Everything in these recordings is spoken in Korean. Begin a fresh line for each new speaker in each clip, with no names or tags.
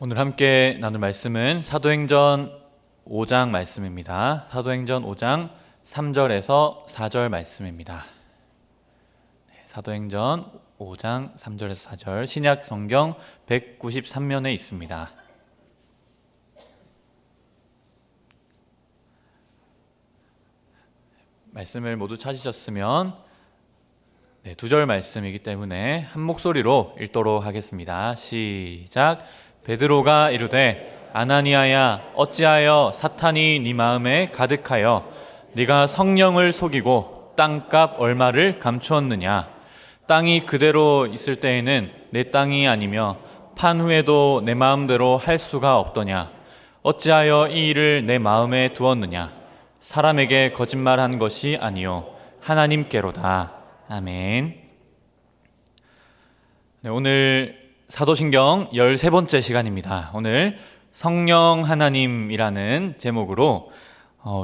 오늘 함께 나눌 말씀은 사도행전 5장 말씀입니다. 사도행전 5장 3절에서 4절 말씀입니다. 사도행전 5장 3절에서 4절 신약 성경 193면에 있습니다. 말씀을 모두 찾으셨으면 두 절 말씀이기 때문에 한 목소리로 읽도록 하겠습니다. 시작. 베드로가 이르되 아나니아야 어찌하여 사탄이 네 마음에 가득하여 네가 성령을 속이고 땅값 얼마를 감추었느냐. 땅이 그대로 있을 때에는 내 땅이 아니며 판 후에도 내 마음대로 할 수가 없더냐. 어찌하여 이 일을 내 마음에 두었느냐. 사람에게 거짓말한 것이 아니요 하나님께로다. 아멘. 오늘 사도신경 13번째 시간입니다. 오늘 성령 하나님이라는 제목으로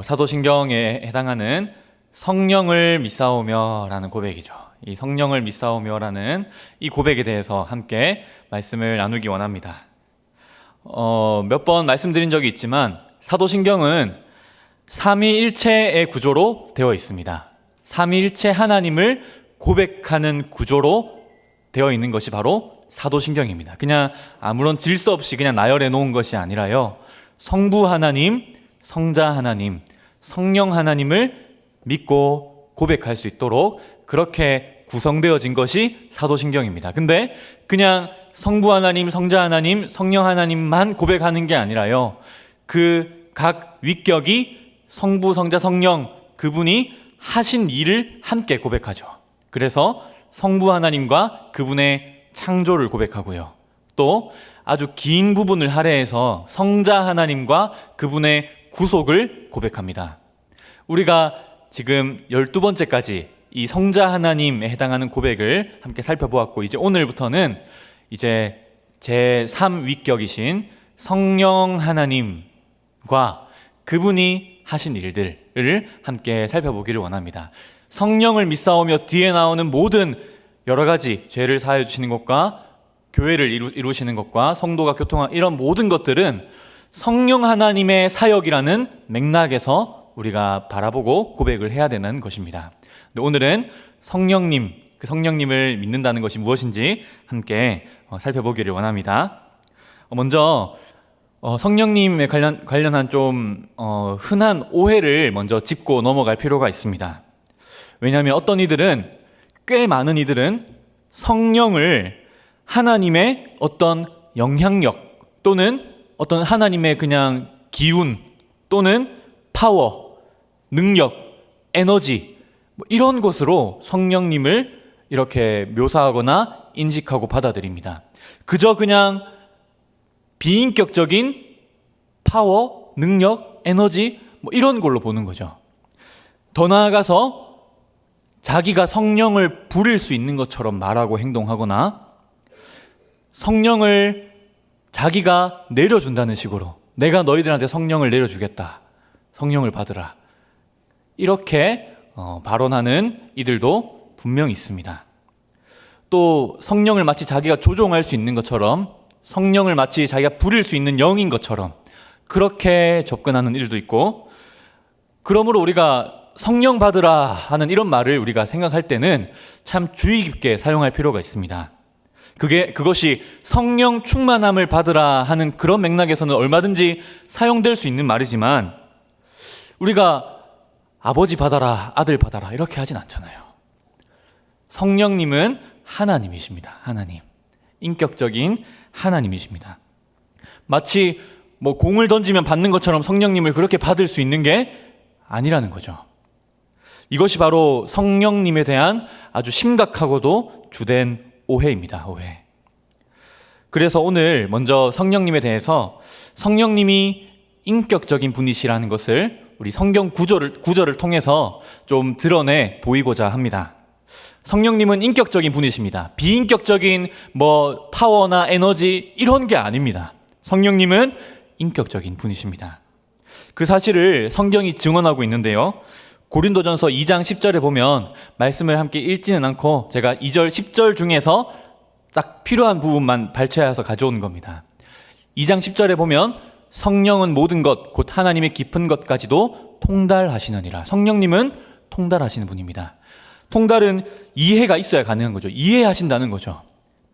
사도신경에 해당하는 성령을 믿사오며 라는 고백이죠. 이 성령을 믿사오며 라는 이 고백에 대해서 함께 말씀을 나누기 원합니다. 몇 번 말씀드린 적이 있지만 사도신경은 삼위일체의 구조로 되어 있습니다. 삼위일체 하나님을 고백하는 구조로 되어 있는 것이 바로 사도신경입니다. 그냥 아무런 질서 없이 그냥 나열해 놓은 것이 아니라요, 성부 하나님, 성자 하나님, 성령 하나님을 믿고 고백할 수 있도록 그렇게 구성되어진 것이 사도신경입니다. 근데 그냥 성부 하나님, 성자 하나님, 성령 하나님만 고백하는 게 아니라요, 그 각 위격이 성부, 성자, 성령 그분이 하신 일을 함께 고백하죠. 그래서 성부 하나님과 그분의 창조를 고백하고요, 또 아주 긴 부분을 할애해서 성자 하나님과 그분의 구속을 고백합니다. 우리가 지금 12번째까지 이 성자 하나님에 해당하는 고백을 함께 살펴보았고, 이제 오늘부터는 이제 제3위격이신 성령 하나님과 그분이 하신 일들을 함께 살펴보기를 원합니다. 성령을 믿사오며 뒤에 나오는 모든 여러 가지 죄를 사하여 주시는 것과 교회를 이루시는 것과 성도가 교통한 이런 모든 것들은 성령 하나님의 사역이라는 맥락에서 우리가 바라보고 고백을 해야 되는 것입니다. 오늘은 성령님, 그 성령님을 믿는다는 것이 무엇인지 함께 살펴보기를 원합니다. 먼저 성령님에 관련한 좀 흔한 오해를 먼저 짚고 넘어갈 필요가 있습니다. 왜냐하면 꽤 많은 이들은 성령을 하나님의 어떤 영향력 또는 어떤 하나님의 그냥 기운 또는 파워, 능력, 에너지 이런 것으로 성령님을 이렇게 묘사하거나 인식하고 받아들입니다. 그저 그냥 비인격적인 파워, 능력, 에너지 이런 걸로 보는 거죠. 더 나아가서 자기가 성령을 부릴 수 있는 것처럼 말하고 행동하거나 성령을 자기가 내려준다는 식으로 내가 너희들한테 성령을 내려주겠다, 성령을 받으라, 이렇게 발언하는 이들도 분명히 있습니다. 또 성령을 마치 자기가 조종할 수 있는 것처럼, 성령을 마치 자기가 부릴 수 있는 영인 것처럼 그렇게 접근하는 이들도 있고, 그러므로 우리가 성령 받으라 하는 이런 말을 우리가 생각할 때는 참 주의 깊게 사용할 필요가 있습니다. 그것이 성령 충만함을 받으라 하는 그런 맥락에서는 얼마든지 사용될 수 있는 말이지만, 우리가 아버지 받아라, 아들 받아라 이렇게 하진 않잖아요. 성령님은 하나님이십니다. 하나님, 인격적인 하나님이십니다. 마치 공을 던지면 받는 것처럼 성령님을 그렇게 받을 수 있는 게 아니라는 거죠. 이것이 바로 성령님에 대한 아주 심각하고도 주된 오해입니다. 오해. 그래서 오늘 먼저 성령님에 대해서, 성령님이 인격적인 분이시라는 것을 우리 성경 구절을 통해서 좀 드러내 보이고자 합니다. 성령님은 인격적인 분이십니다. 비인격적인 파워나 에너지 이런 게 아닙니다. 성령님은 인격적인 분이십니다. 그 사실을 성경이 증언하고 있는데요, 고린도전서 2장 10절에 보면 말씀을 함께 읽지는 않고 제가 2절 10절 중에서 딱 필요한 부분만 발췌해서 가져온 겁니다. 2장 10절에 보면 성령은 모든 것, 곧 하나님의 깊은 것까지도 통달하시느니라. 성령님은 통달하시는 분입니다. 통달은 이해가 있어야 가능한 거죠. 이해하신다는 거죠.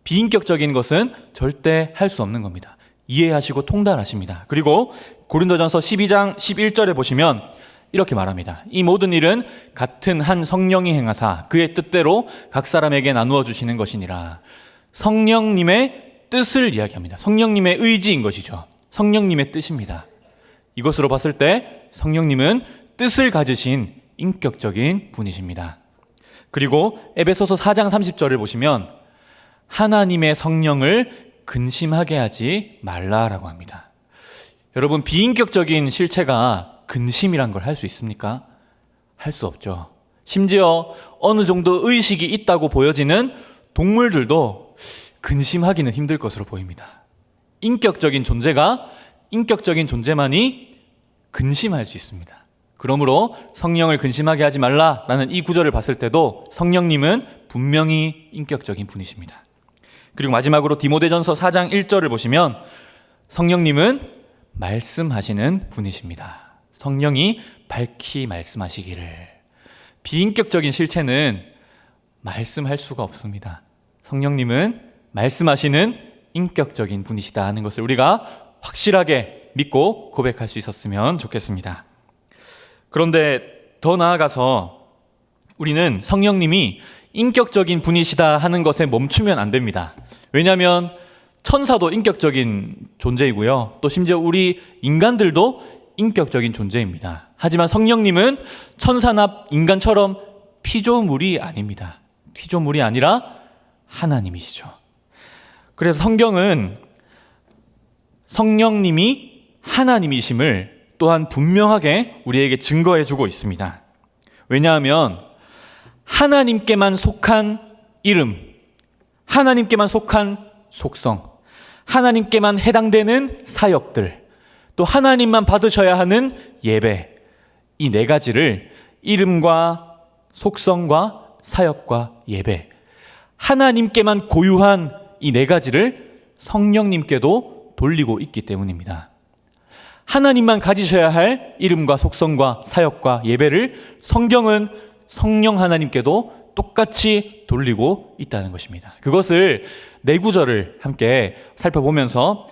비인격적인 것은 절대 할 수 없는 겁니다. 이해하시고 통달하십니다. 그리고 고린도전서 12장 11절에 보시면 이렇게 말합니다. 이 모든 일은 같은 한 성령이 행하사 그의 뜻대로 각 사람에게 나누어 주시는 것이니라. 성령님의 뜻을 이야기합니다. 성령님의 의지인 것이죠. 성령님의 뜻입니다. 이것으로 봤을 때 성령님은 뜻을 가지신 인격적인 분이십니다. 그리고 에베소서 4장 30절을 보시면 하나님의 성령을 근심하게 하지 말라라고 합니다. 여러분, 비인격적인 실체가 근심이란 걸 할 수 있습니까? 할 수 없죠. 심지어 어느 정도 의식이 있다고 보여지는 동물들도 근심하기는 힘들 것으로 보입니다. 인격적인 존재만이 근심할 수 있습니다. 그러므로 성령을 근심하게 하지 말라라는 이 구절을 봤을 때도 성령님은 분명히 인격적인 분이십니다. 그리고 마지막으로 디모데전서 4장 1절을 보시면 성령님은 말씀하시는 분이십니다. 성령이 밝히 말씀하시기를. 비인격적인 실체는 말씀할 수가 없습니다. 성령님은 말씀하시는 인격적인 분이시다 하는 것을 우리가 확실하게 믿고 고백할 수 있었으면 좋겠습니다. 그런데 더 나아가서 우리는 성령님이 인격적인 분이시다 하는 것에 멈추면 안 됩니다. 왜냐하면 천사도 인격적인 존재이고요. 또 심지어 우리 인간들도 인격적인 존재입니다. 하지만 성령님은 천사나 인간처럼 피조물이 아닙니다. 피조물이 아니라 하나님이시죠. 그래서 성경은 성령님이 하나님이심을 또한 분명하게 우리에게 증거해주고 있습니다. 왜냐하면 하나님께만 속한 이름, 하나님께만 속한 속성, 하나님께만 해당되는 사역들, 또 하나님만 받으셔야 하는 예배, 이 네 가지를 이름과 속성과 사역과 예배, 하나님께만 고유한 이 네 가지를 성령님께도 돌리고 있기 때문입니다. 하나님만 가지셔야 할 이름과 속성과 사역과 예배를 성경은 성령 하나님께도 똑같이 돌리고 있다는 것입니다. 그것을 네 구절을 함께 살펴보면서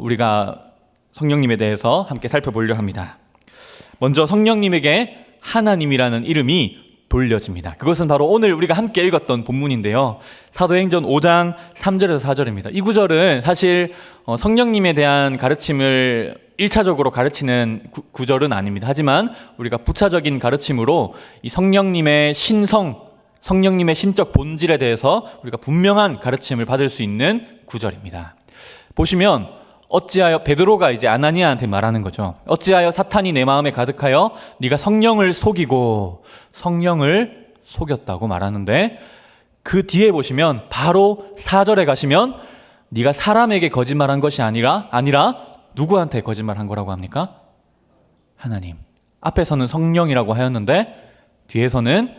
우리가 성령님에 대해서 함께 살펴보려 합니다. 먼저 성령님에게 하나님이라는 이름이 돌려집니다. 그것은 바로 오늘 우리가 함께 읽었던 본문인데요. 사도행전 5장 3절에서 4절입니다. 이 구절은 사실 성령님에 대한 가르침을 1차적으로 가르치는 구절은 아닙니다. 하지만 우리가 부차적인 가르침으로 이 성령님의 신성, 성령님의 신적 본질에 대해서 우리가 분명한 가르침을 받을 수 있는 구절입니다. 보시면 어찌하여 베드로가 이제 아나니아한테 말하는 거죠. 어찌하여 사탄이 내 마음에 가득하여 네가 성령을 속이고 성령을 속였다고 말하는데 그 뒤에 보시면 바로 4절에 가시면 네가 사람에게 거짓말한 것이 아니라 누구한테 거짓말한 거라고 합니까? 하나님. 앞에서는 성령이라고 하였는데 뒤에서는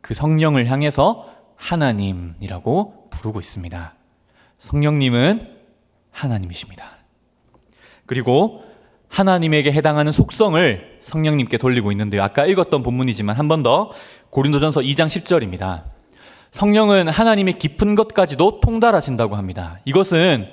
그 성령을 향해서 하나님이라고 부르고 있습니다. 성령님은 하나님이십니다. 그리고 하나님에게 해당하는 속성을 성령님께 돌리고 있는데요. 아까 읽었던 본문이지만 한 번 더 고린도전서 2장 10절입니다. 성령은 하나님의 깊은 것까지도 통달하신다고 합니다. 이것은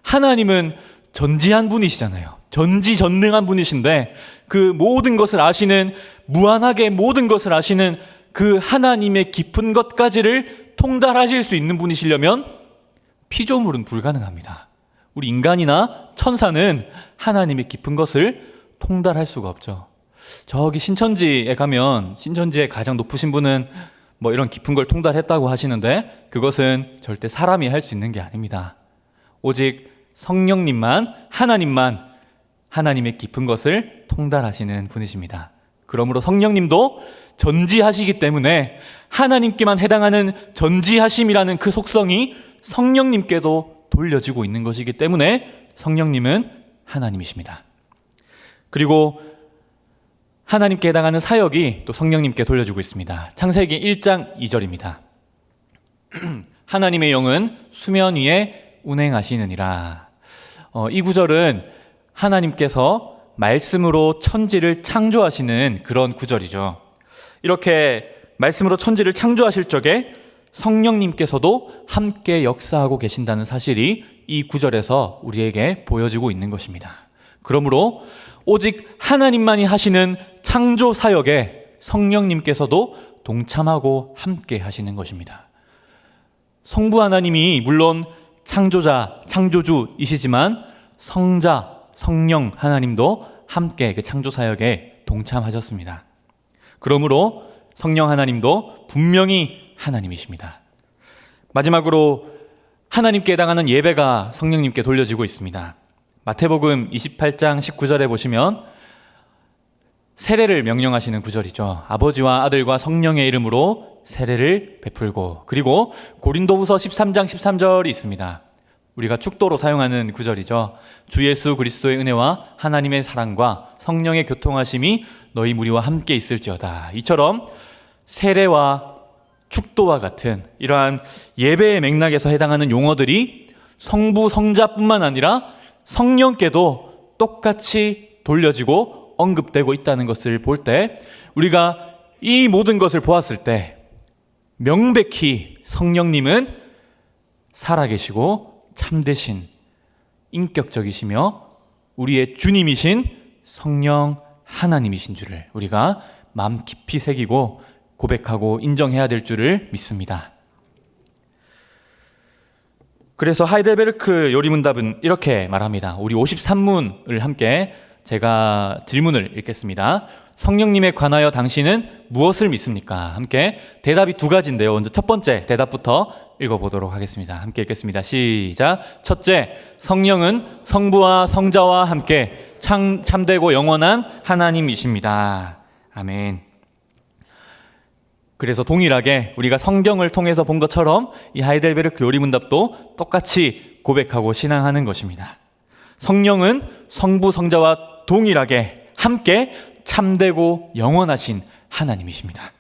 하나님은 전지한 분이시잖아요. 전지전능한 분이신데 그 모든 것을 아시는, 무한하게 모든 것을 아시는 그 하나님의 깊은 것까지를 통달하실 수 있는 분이시려면 피조물은 불가능합니다. 우리 인간이나 천사는 하나님의 깊은 것을 통달할 수가 없죠. 저기 신천지에 가면 신천지의 가장 높으신 분은 뭐 이런 깊은 걸 통달했다고 하시는데 그것은 절대 사람이 할 수 있는 게 아닙니다. 오직 성령님만, 하나님만 하나님의 깊은 것을 통달하시는 분이십니다. 그러므로 성령님도 전지하시기 때문에 하나님께만 해당하는 전지하심이라는 그 속성이 성령님께도 돌려지고 있는 것이기 때문에 성령님은 하나님이십니다. 그리고 하나님께 해당하는 사역이 또 성령님께 돌려지고 있습니다. 창세기 1장 2절입니다. 하나님의 영은 수면 위에 운행하시느니라. 이 구절은 하나님께서 말씀으로 천지를 창조하시는 그런 구절이죠. 이렇게 말씀으로 천지를 창조하실 적에 성령님께서도 함께 역사하고 계신다는 사실이 이 구절에서 우리에게 보여지고 있는 것입니다. 그러므로 오직 하나님만이 하시는 창조 사역에 성령님께서도 동참하고 함께 하시는 것입니다. 성부 하나님이 물론 창조자, 창조주이시지만 성자, 성령 하나님도 함께 그 창조 사역에 동참하셨습니다. 그러므로 성령 하나님도 분명히 하나님이십니다. 마지막으로 하나님께 해당하는 예배가 성령님께 돌려지고 있습니다. 마태복음 28장 19절에 보시면 세례를 명령하시는 구절이죠. 아버지와 아들과 성령의 이름으로 세례를 베풀고, 그리고 고린도후서 13장 13절이 있습니다. 우리가 축도로 사용하는 구절이죠. 주 예수 그리스도의 은혜와 하나님의 사랑과 성령의 교통하심이 너희 무리와 함께 있을지어다. 이처럼 세례와 축도와 같은 이러한 예배의 맥락에서 해당하는 용어들이 성부 성자뿐만 아니라 성령께도 똑같이 돌려지고 언급되고 있다는 것을 볼 때, 우리가 이 모든 것을 보았을 때 명백히 성령님은 살아계시고 참되신 인격적이시며 우리의 주님이신 성령 하나님이신 줄을 우리가 마음 깊이 새기고 고백하고 인정해야 될 줄을 믿습니다. 그래서 하이델베르크 요리문답은 이렇게 말합니다. 우리 53문을 함께 제가 질문을 읽겠습니다. 성령님에 관하여 당신은 무엇을 믿습니까? 함께 대답이 두 가지인데요. 먼저 첫 번째 대답부터 읽어보도록 하겠습니다. 함께 읽겠습니다. 시작. 첫째, 성령은 성부와 성자와 함께 참되고 영원한 하나님이십니다. 아멘. 그래서 동일하게 우리가 성경을 통해서 본 것처럼 이 하이델베르크 요리문답도 똑같이 고백하고 신앙하는 것입니다. 성령은 성부 성자와 동일하게 함께 참되고 영원하신 하나님이십니다.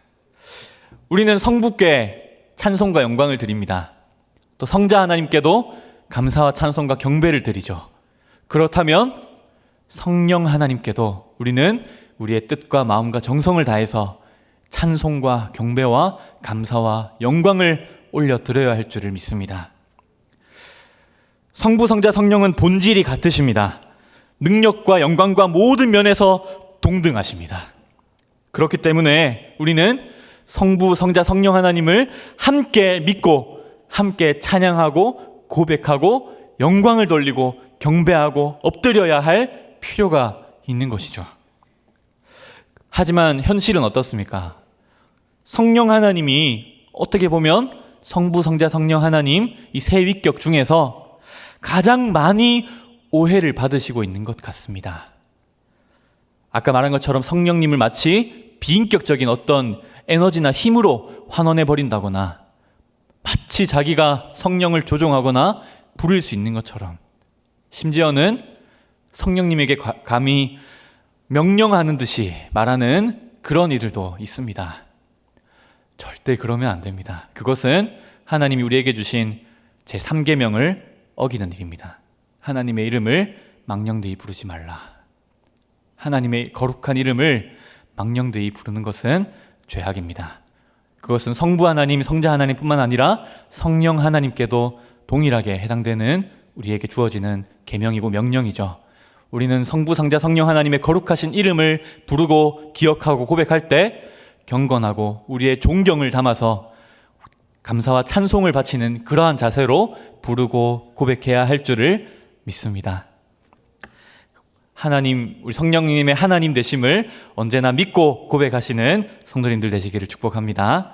우리는 성부께 찬송과 영광을 드립니다. 또 성자 하나님께도 감사와 찬송과 경배를 드리죠. 그렇다면 성령 하나님께도 우리는 우리의 뜻과 마음과 정성을 다해서 찬송과 경배와 감사와 영광을 올려드려야 할 줄을 믿습니다. 성부, 성자, 성령은 본질이 같으십니다. 능력과 영광과 모든 면에서 동등하십니다. 그렇기 때문에 우리는 성부, 성자, 성령 하나님을 함께 믿고 함께 찬양하고 고백하고 영광을 돌리고 경배하고 엎드려야 할 필요가 있는 것이죠. 하지만 현실은 어떻습니까? 성령 하나님이 어떻게 보면 성부, 성자, 성령 하나님 이 세 위격 중에서 가장 많이 오해를 받으시고 있는 것 같습니다. 아까 말한 것처럼 성령님을 마치 비인격적인 어떤 에너지나 힘으로 환원해 버린다거나 마치 자기가 성령을 조종하거나 부릴 수 있는 것처럼, 심지어는 성령님에게 감히 명령하는 듯이 말하는 그런 이들도 있습니다. 절대 그러면 안 됩니다. 그것은 하나님이 우리에게 주신 제3계명을 어기는 일입니다. 하나님의 이름을 망령되이 부르지 말라. 하나님의 거룩한 이름을 망령되이 부르는 것은 죄악입니다. 그것은 성부 하나님, 성자 하나님뿐만 아니라 성령 하나님께도 동일하게 해당되는 우리에게 주어지는 계명이고 명령이죠. 우리는 성부, 성자, 성령 하나님의 거룩하신 이름을 부르고 기억하고 고백할 때 경건하고 우리의 존경을 담아서 감사와 찬송을 바치는 그러한 자세로 부르고 고백해야 할 줄을 믿습니다. 하나님, 우리 성령님의 하나님 되심을 언제나 믿고 고백하시는 성도님들 되시기를 축복합니다.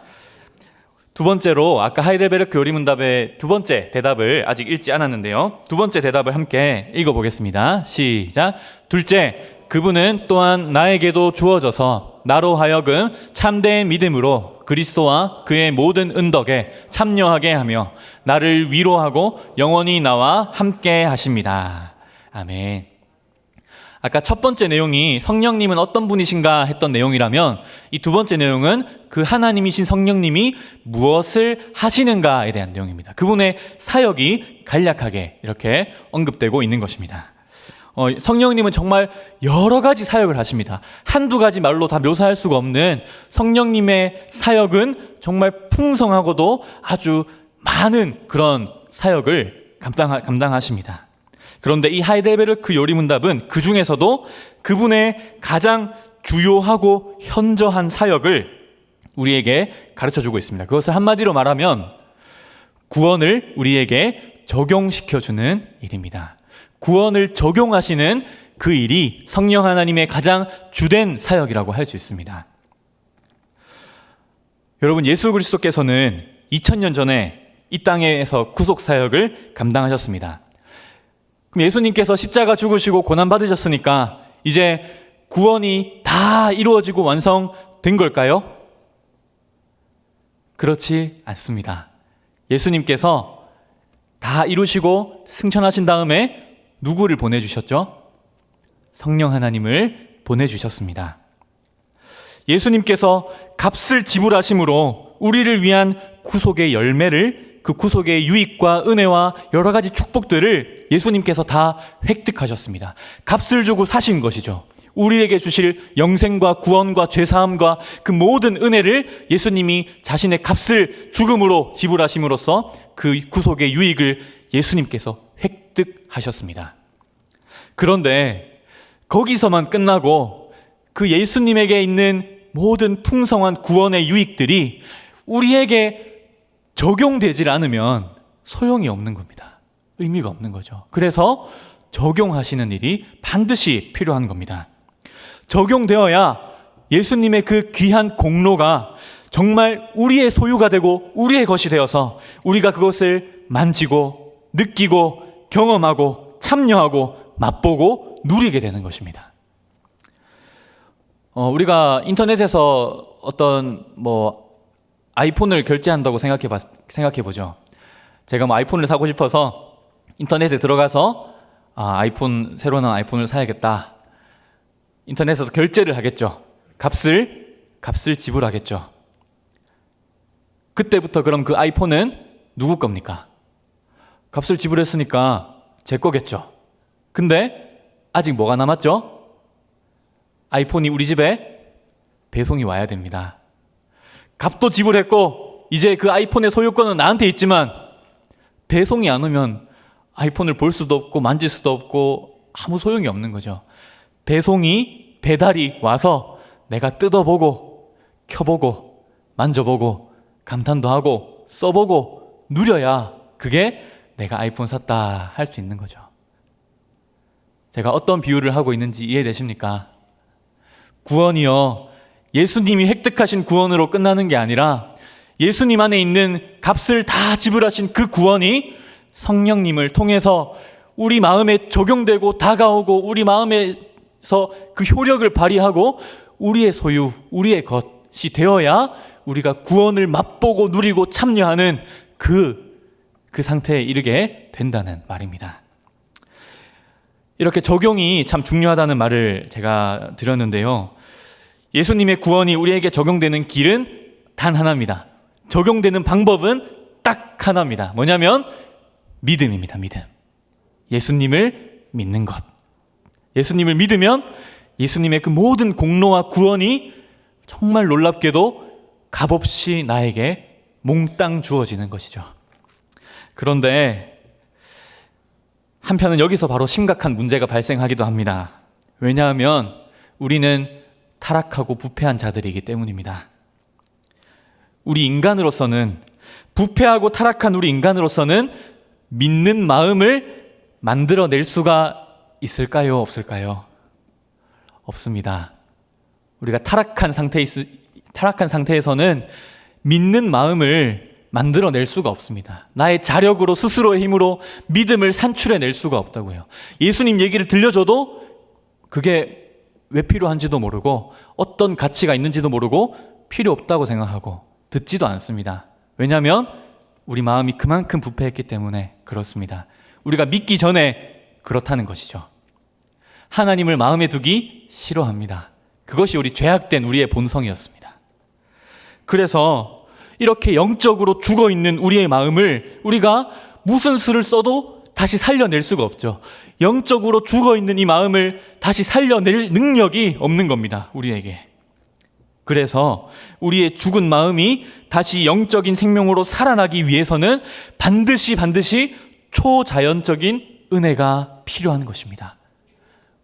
두 번째로, 아까 하이델베르크 요리문답의 두 번째 대답을 아직 읽지 않았는데요. 두 번째 대답을 함께 읽어보겠습니다. 시작. 둘째, 그분은 또한 나에게도 주어져서 나로 하여금 참된 믿음으로 그리스도와 그의 모든 은덕에 참여하게 하며 나를 위로하고 영원히 나와 함께 하십니다. 아멘. 아까 첫 번째 내용이 성령님은 어떤 분이신가 했던 내용이라면 이 두 번째 내용은 그 하나님이신 성령님이 무엇을 하시는가에 대한 내용입니다. 그분의 사역이 간략하게 이렇게 언급되고 있는 것입니다. 성령님은 정말 여러 가지 사역을 하십니다. 한두 가지 말로 다 묘사할 수가 없는 성령님의 사역은 정말 풍성하고도 아주 많은 그런 사역을 감당하십니다. 그런데 이 하이델베르크 요리문답은 그 중에서도 그분의 가장 주요하고 현저한 사역을 우리에게 가르쳐주고 있습니다. 그것을 한마디로 말하면 구원을 우리에게 적용시켜주는 일입니다. 구원을 적용하시는 그 일이 성령 하나님의 가장 주된 사역이라고 할 수 있습니다. 여러분, 예수 그리스도께서는 2000년 전에 이 땅에서 구속 사역을 감당하셨습니다. 그럼 예수님께서 십자가 죽으시고 고난 받으셨으니까 이제 구원이 다 이루어지고 완성된 걸까요? 그렇지 않습니다. 예수님께서 다 이루시고 승천하신 다음에 누구를 보내주셨죠? 성령 하나님을 보내주셨습니다. 예수님께서 값을 지불하심으로 우리를 위한 구속의 열매를, 그 구속의 유익과 은혜와 여러 가지 축복들을 예수님께서 다 획득하셨습니다. 값을 주고 사신 것이죠. 우리에게 주실 영생과 구원과 죄사함과 그 모든 은혜를 예수님이 자신의 값을 죽음으로 지불하심으로써 그 구속의 유익을 예수님께서 획득하셨습니다. 그런데 거기서만 끝나고 그 예수님에게 있는 모든 풍성한 구원의 유익들이 우리에게 적용되질 않으면 소용이 없는 겁니다. 의미가 없는 거죠. 그래서 적용하시는 일이 반드시 필요한 겁니다. 적용되어야 예수님의 그 귀한 공로가 정말 우리의 소유가 되고 우리의 것이 되어서 우리가 그것을 만지고 느끼고 경험하고 참여하고 맛보고 누리게 되는 것입니다. 우리가 인터넷에서 어떤 아이폰을 결제한다고 생각해 보죠. 제가 아이폰을 사고 싶어서 인터넷에 들어가서 새로 나온 아이폰을 사야겠다. 인터넷에서 결제를 하겠죠. 값을 지불하겠죠. 그때부터 그럼 그 아이폰은 누구 겁니까? 값을 지불했으니까 제 거겠죠. 근데 아직 뭐가 남았죠? 아이폰이 우리 집에 배송이 와야 됩니다. 값도 지불했고 이제 그 아이폰의 소유권은 나한테 있지만 배송이 안 오면 아이폰을 볼 수도 없고 만질 수도 없고 아무 소용이 없는 거죠. 배달이 와서 내가 뜯어보고 켜보고 만져보고 감탄도 하고 써보고 누려야 그게 내가 아이폰 샀다 할 수 있는 거죠. 제가 어떤 비유를 하고 있는지 이해되십니까? 구원이요, 예수님이 획득하신 구원으로 끝나는 게 아니라 예수님 안에 있는 값을 다 지불하신 그 구원이 성령님을 통해서 우리 마음에 적용되고 다가오고 우리 마음에서 그 효력을 발휘하고 우리의 소유, 우리의 것이 되어야 우리가 구원을 맛보고 누리고 참여하는 그 상태에 이르게 된다는 말입니다. 이렇게 적용이 참 중요하다는 말을 제가 드렸는데요. 예수님의 구원이 우리에게 적용되는 길은 단 하나입니다. 적용되는 방법은 딱 하나입니다. 뭐냐면 믿음입니다. 믿음. 예수님을 믿는 것. 예수님을 믿으면 예수님의 그 모든 공로와 구원이 정말 놀랍게도 값없이 나에게 몽땅 주어지는 것이죠. 그런데 한편은 여기서 바로 심각한 문제가 발생하기도 합니다. 왜냐하면 우리는 타락하고 부패한 자들이기 때문입니다. 우리 인간으로서는, 부패하고 타락한 우리 인간으로서는 믿는 마음을 만들어낼 수가 있을까요? 없을까요? 없습니다. 우리가 타락한 상태에서는 믿는 마음을 만들어낼 수가 없습니다. 나의 자력으로, 스스로의 힘으로 믿음을 산출해낼 수가 없다고요. 예수님 얘기를 들려줘도 그게 왜 필요한지도 모르고 어떤 가치가 있는지도 모르고 필요 없다고 생각하고 듣지도 않습니다. 왜냐하면 우리 마음이 그만큼 부패했기 때문에 그렇습니다. 우리가 믿기 전에 그렇다는 것이죠. 하나님을 마음에 두기 싫어합니다. 그것이 죄악된 우리의 본성이었습니다. 그래서 이렇게 영적으로 죽어있는 우리의 마음을 우리가 무슨 수를 써도 다시 살려낼 수가 없죠. 영적으로 죽어있는 이 마음을 다시 살려낼 능력이 없는 겁니다, 우리에게. 그래서 우리의 죽은 마음이 다시 영적인 생명으로 살아나기 위해서는 반드시 초자연적인 은혜가 필요한 것입니다.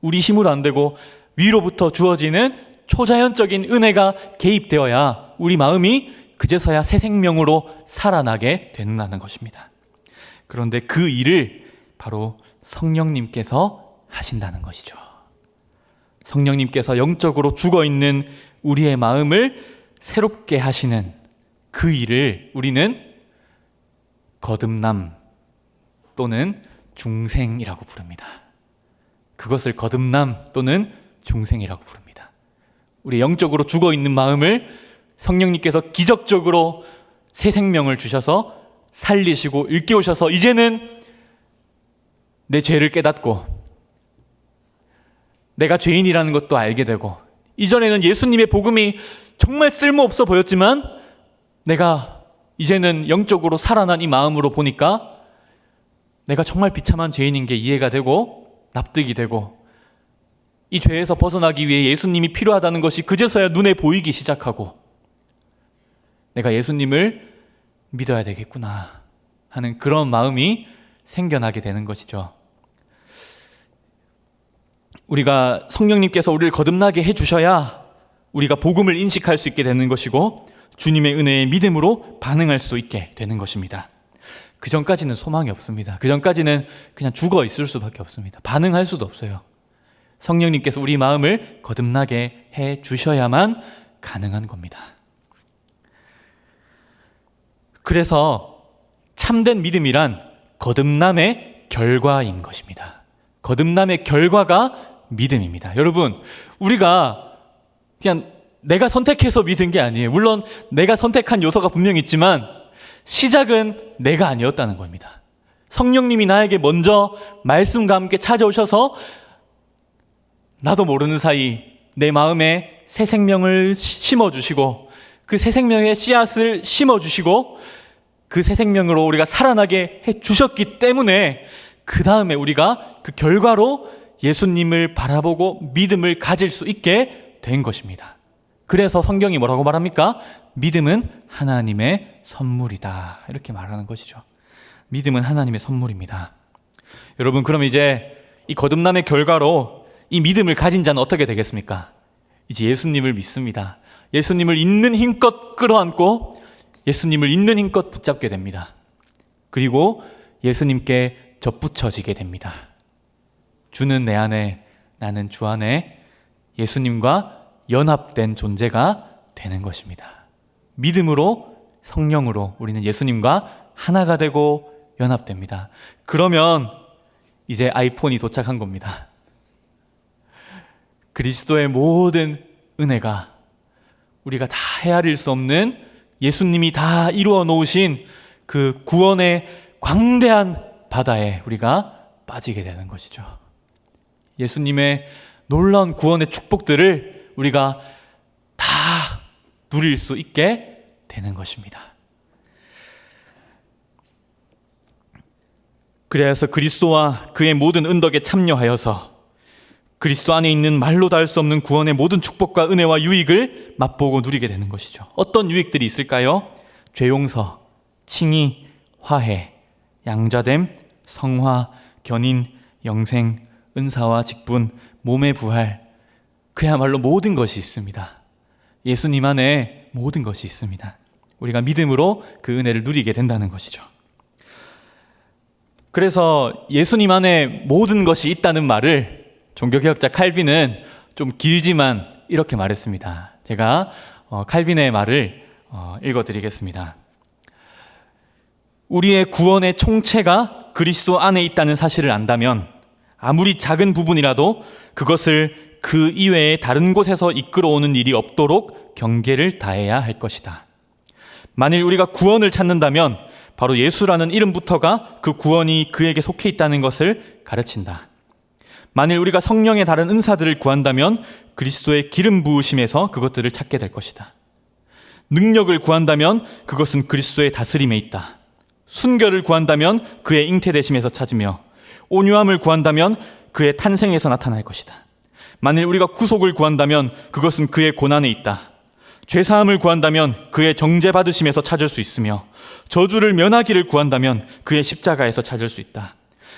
우리 힘으로 안 되고 위로부터 주어지는 초자연적인 은혜가 개입되어야 우리 마음이 그제서야 새 생명으로 살아나게 된다는 것입니다. 그런데 그 일을 바로 성령님께서 하신다는 것이죠. 성령님께서 영적으로 죽어있는 우리의 마음을 새롭게 하시는 그 일을 우리는 거듭남 또는 중생이라고 부릅니다. 그것을 거듭남 또는 중생이라고 부릅니다. 우리 영적으로 죽어있는 마음을 성령님께서 기적적으로 새 생명을 주셔서 살리시고 일깨우셔서 이제는 내 죄를 깨닫고 내가 죄인이라는 것도 알게 되고, 이전에는 예수님의 복음이 정말 쓸모없어 보였지만 내가 이제는 영적으로 살아난 이 마음으로 보니까 내가 정말 비참한 죄인인 게 이해가 되고 납득이 되고, 이 죄에서 벗어나기 위해 예수님이 필요하다는 것이 그제서야 눈에 보이기 시작하고, 내가 예수님을 믿어야 되겠구나 하는 그런 마음이 생겨나게 되는 것이죠. 우리가 성령님께서 우리를 거듭나게 해주셔야 우리가 복음을 인식할 수 있게 되는 것이고 주님의 은혜의 믿음으로 반응할 수 있게 되는 것입니다. 그 전까지는 소망이 없습니다. 그 전까지는 그냥 죽어 있을 수밖에 없습니다. 반응할 수도 없어요. 성령님께서 우리 마음을 거듭나게 해주셔야만 가능한 겁니다. 그래서 참된 믿음이란 거듭남의 결과인 것입니다. 거듭남의 결과가 믿음입니다. 여러분, 우리가 그냥 내가 선택해서 믿은 게 아니에요. 물론 내가 선택한 요소가 분명히 있지만 시작은 내가 아니었다는 겁니다. 성령님이 나에게 먼저 말씀과 함께 찾아오셔서 나도 모르는 사이 내 마음에 새 생명을 심어주시고 그 새 생명의 씨앗을 심어주시고 그 새 생명으로 우리가 살아나게 해주셨기 때문에 그 다음에 우리가 그 결과로 예수님을 바라보고 믿음을 가질 수 있게 된 것입니다. 그래서 성경이 뭐라고 말합니까? 믿음은 하나님의 선물이다, 이렇게 말하는 것이죠. 믿음은 하나님의 선물입니다. 여러분, 그럼 이제 이 거듭남의 결과로 이 믿음을 가진 자는 어떻게 되겠습니까? 이제 예수님을 믿습니다. 예수님을 있는 힘껏 끌어안고 예수님을 있는 힘껏 붙잡게 됩니다. 그리고 예수님께 접붙여지게 됩니다. 주는 내 안에, 나는 주 안에 예수님과 연합된 존재가 되는 것입니다. 믿음으로, 성령으로 우리는 예수님과 하나가 되고 연합됩니다. 그러면 이제 아이폰이 도착한 겁니다. 그리스도의 모든 은혜가, 우리가 다 헤아릴 수 없는 예수님이 다 이루어 놓으신 그 구원의 광대한 바다에 우리가 빠지게 되는 것이죠. 예수님의 놀라운 구원의 축복들을 우리가 다 누릴 수 있게 되는 것입니다. 그래서 그리스도와 그의 모든 은덕에 참여하여서 그리스도 안에 있는 말로 다 할 수 없는 구원의 모든 축복과 은혜와 유익을 맛보고 누리게 되는 것이죠. 어떤 유익들이 있을까요? 죄용서, 칭의, 화해, 양자됨, 성화, 견인, 영생, 은사와 직분, 몸의 부활, 그야말로 모든 것이 있습니다. 예수님 안에 모든 것이 있습니다. 우리가 믿음으로 그 은혜를 누리게 된다는 것이죠. 그래서 예수님 안에 모든 것이 있다는 말을 종교개혁자 칼빈은 좀 길지만 이렇게 말했습니다. 제가 칼빈의 말을 읽어드리겠습니다. 우리의 구원의 총체가 그리스도 안에 있다는 사실을 안다면 아무리 작은 부분이라도 그것을 그 이외의 다른 곳에서 이끌어오는 일이 없도록 경계를 다해야 할 것이다. 만일 우리가 구원을 찾는다면 바로 예수라는 이름부터가 그 구원이 그에게 속해 있다는 것을 가르친다. 만일 우리가 성령의 다른 은사들을 구한다면 그리스도의 기름 부으심에서 그것들을 찾게 될 것이다. 능력을 구한다면 그것은 그리스도의 다스림에 있다. 순결을 구한다면 그의 잉태되심에서 찾으며 온유함을 구한다면 그의 탄생에서 나타날 것이다. 만일 우리가 구속을 구한다면 그것은 그의 고난에 있다. 죄사함을 구한다면 그의 정죄받으심에서 찾을 수 있으며 저주를 면하기를 구한다면 그의 십자가에서 찾을 수 있다.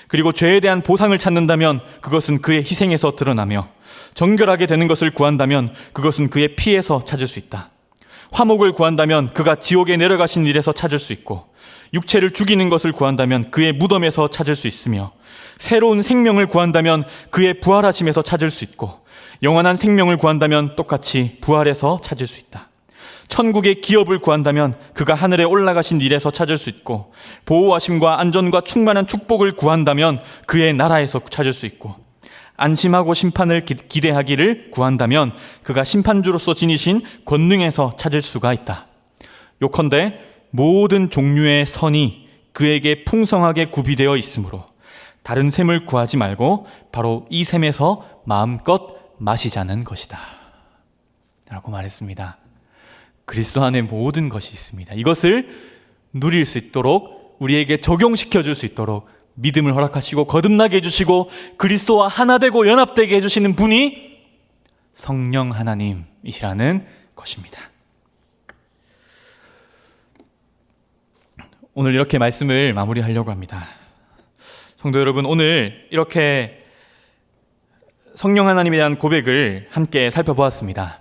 그리고 죄에 대한 보상을 찾는다면 그것은 그의 희생에서 드러나며 정결하게 되는 것을 구한다면 그것은 그의 피에서 찾을 수 있다. 화목을 구한다면 그가 지옥에 내려가신 일에서 찾을 수 있고 육체를 죽이는 것을 구한다면 그의 무덤에서 찾을 수 있으며 새로운 생명을 구한다면 그의 부활하심에서 찾을 수 있고 영원한 생명을 구한다면 똑같이 부활에서 찾을 수 있다. 천국의 기업을 구한다면 그가 하늘에 올라가신 일에서 찾을 수 있고 보호하심과 안전과 충만한 축복을 구한다면 그의 나라에서 찾을 수 있고 안심하고 심판을 기대하기를 구한다면 그가 심판주로서 지니신 권능에서 찾을 수가 있다. 요컨대 모든 종류의 선이 그에게 풍성하게 구비되어 있으므로 다른 샘을 구하지 말고 바로 이 샘에서 마음껏 마시자는 것이다 라고 말했습니다. 그리스도 안에 모든 것이 있습니다. 이것을 누릴 수 있도록 우리에게 적용시켜 줄 수 있도록 믿음을 허락하시고 거듭나게 해주시고 그리스도와 하나 되고 연합되게 해주시는 분이 성령 하나님이시라는 것입니다. 오늘 이렇게 말씀을 마무리하려고 합니다. 성도 여러분, 오늘 이렇게 성령 하나님에 대한 고백을 함께 살펴보았습니다.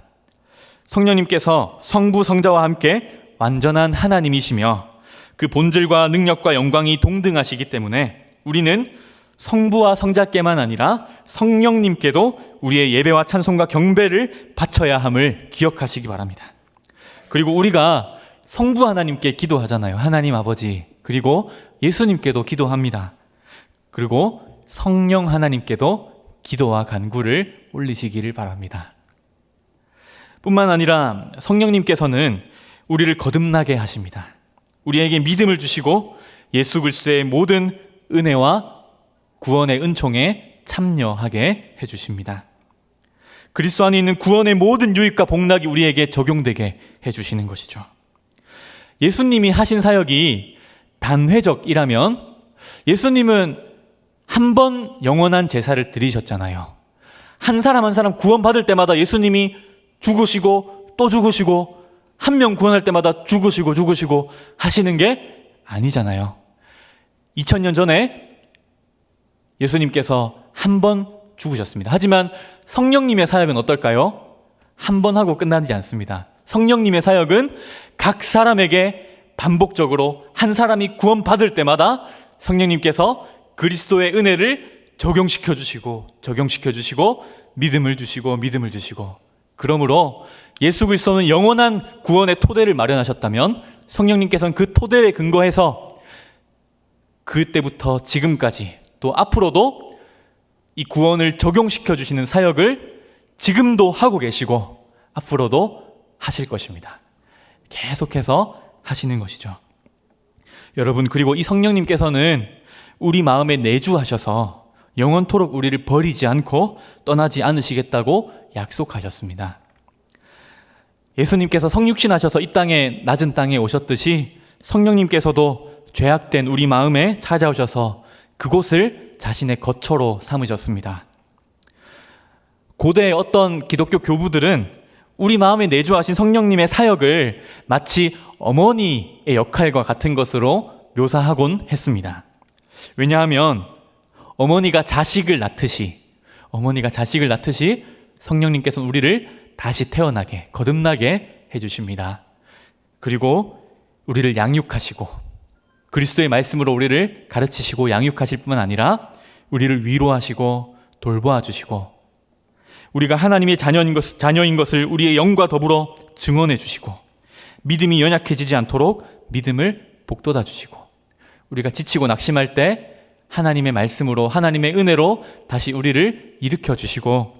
성령님께서 성부 성자와 함께 완전한 하나님이시며 그 본질과 능력과 영광이 동등하시기 때문에 우리는 성부와 성자께만 아니라 성령님께도 우리의 예배와 찬송과 경배를 바쳐야 함을 기억하시기 바랍니다. 그리고 우리가 성부 하나님께 기도하잖아요. 하나님 아버지, 그리고 예수님께도 기도합니다. 그리고 성령 하나님께도 기도와 간구를 올리시기를 바랍니다. 뿐만 아니라 성령님께서는 우리를 거듭나게 하십니다. 우리에게 믿음을 주시고 예수 그리스도의 모든 은혜와 구원의 은총에 참여하게 해주십니다. 그리스도 안에 있는 구원의 모든 유익과 복락이 우리에게 적용되게 해주시는 것이죠. 예수님이 하신 사역이 단회적이라면 예수님은 한 번 영원한 제사를 드리셨잖아요. 한 사람 한 사람 구원받을 때마다 예수님이 죽으시고 또 죽으시고 한 명 구원할 때마다 죽으시고 하시는 게 아니잖아요. 2000년 전에 예수님께서 한 번 죽으셨습니다. 하지만 성령님의 사역은 어떨까요? 한 번 하고 끝나지 않습니다. 성령님의 사역은 각 사람에게 반복적으로 한 사람이 구원받을 때마다 성령님께서 그리스도의 은혜를 적용시켜 주시고 믿음을 주시고 그러므로 예수 그리스도는 영원한 구원의 토대를 마련하셨다면 성령님께서는 그 토대에 근거해서 그때부터 지금까지 또 앞으로도 이 구원을 적용시켜 주시는 사역을 지금도 하고 계시고 앞으로도 하실 것입니다. 계속해서 하시는 것이죠. 여러분, 그리고 이 성령님께서는 우리 마음에 내주하셔서 영원토록 우리를 버리지 않고 떠나지 않으시겠다고 약속하셨습니다. 예수님께서 성육신 하셔서 이 땅에, 낮은 땅에 오셨듯이 성령님께서도 죄악된 우리 마음에 찾아오셔서 그곳을 자신의 거처로 삼으셨습니다. 고대의 어떤 기독교 교부들은 우리 마음에 내주하신 성령님의 사역을 마치 어머니의 역할과 같은 것으로 묘사하곤 했습니다. 왜냐하면 어머니가 자식을 낳듯이 성령님께서는 우리를 다시 태어나게, 거듭나게 해주십니다. 그리고 우리를 양육하시고 그리스도의 말씀으로 우리를 가르치시고 양육하실 뿐만 아니라 우리를 위로하시고 돌보아 주시고 우리가 하나님의 자녀인 것을 우리의 영과 더불어 증언해 주시고 믿음이 연약해지지 않도록 믿음을 북돋아 주시고 우리가 지치고 낙심할 때 하나님의 말씀으로, 하나님의 은혜로 다시 우리를 일으켜 주시고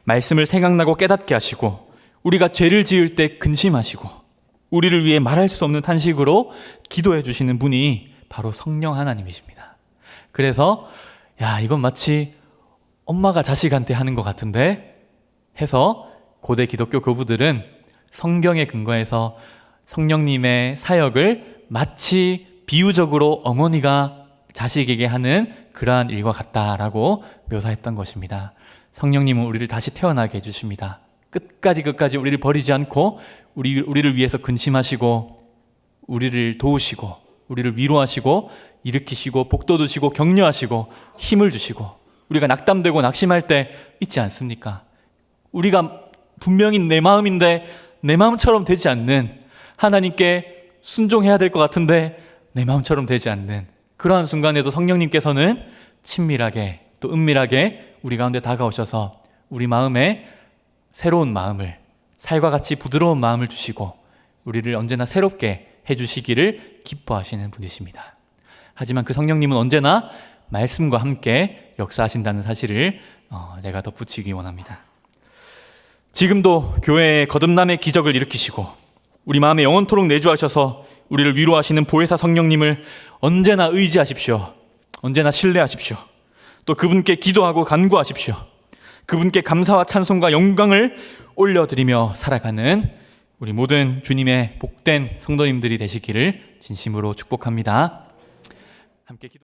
말씀을 생각나고 깨닫게 하시고 우리가 죄를 지을 때 근심하시고 우리를 위해 말할 수 없는 탄식으로 기도해 주시는 분이 바로 성령 하나님이십니다. 그래서 이건 마치 엄마가 자식한테 하는 것 같은데 해서 고대 기독교 교부들은 성경에 근거해서 성령님의 사역을 마치 비유적으로 어머니가 자식에게 하는 그러한 일과 같다라고 묘사했던 것입니다. 성령님은 우리를 다시 태어나게 해주십니다. 끝까지 우리를 버리지 않고 우리를 위해서 근심하시고 우리를 도우시고 우리를 위로하시고 일으키시고 복도 주시고 격려하시고 힘을 주시고 우리가 낙담되고 낙심할 때 있지 않습니까? 우리가 분명히 내 마음인데 내 마음처럼 되지 않는, 하나님께 순종해야 될 것 같은데 내 마음처럼 되지 않는 그러한 순간에도 성령님께서는 친밀하게 또 은밀하게 우리 가운데 다가오셔서 우리 마음에 새로운 마음을, 살과 같이 부드러운 마음을 주시고 우리를 언제나 새롭게 해주시기를 기뻐하시는 분이십니다. 하지만 그 성령님은 언제나 말씀과 함께 역사하신다는 사실을 제가 덧붙이기 원합니다. 지금도 교회의 거듭남의 기적을 일으키시고 우리 마음에 영원토록 내주하셔서 우리를 위로하시는 보혜사 성령님을 언제나 의지하십시오. 언제나 신뢰하십시오. 또 그분께 기도하고 간구하십시오. 그분께 감사와 찬송과 영광을 올려드리며 살아가는 우리 모든 주님의 복된 성도님들이 되시기를 진심으로 축복합니다. 함께 기도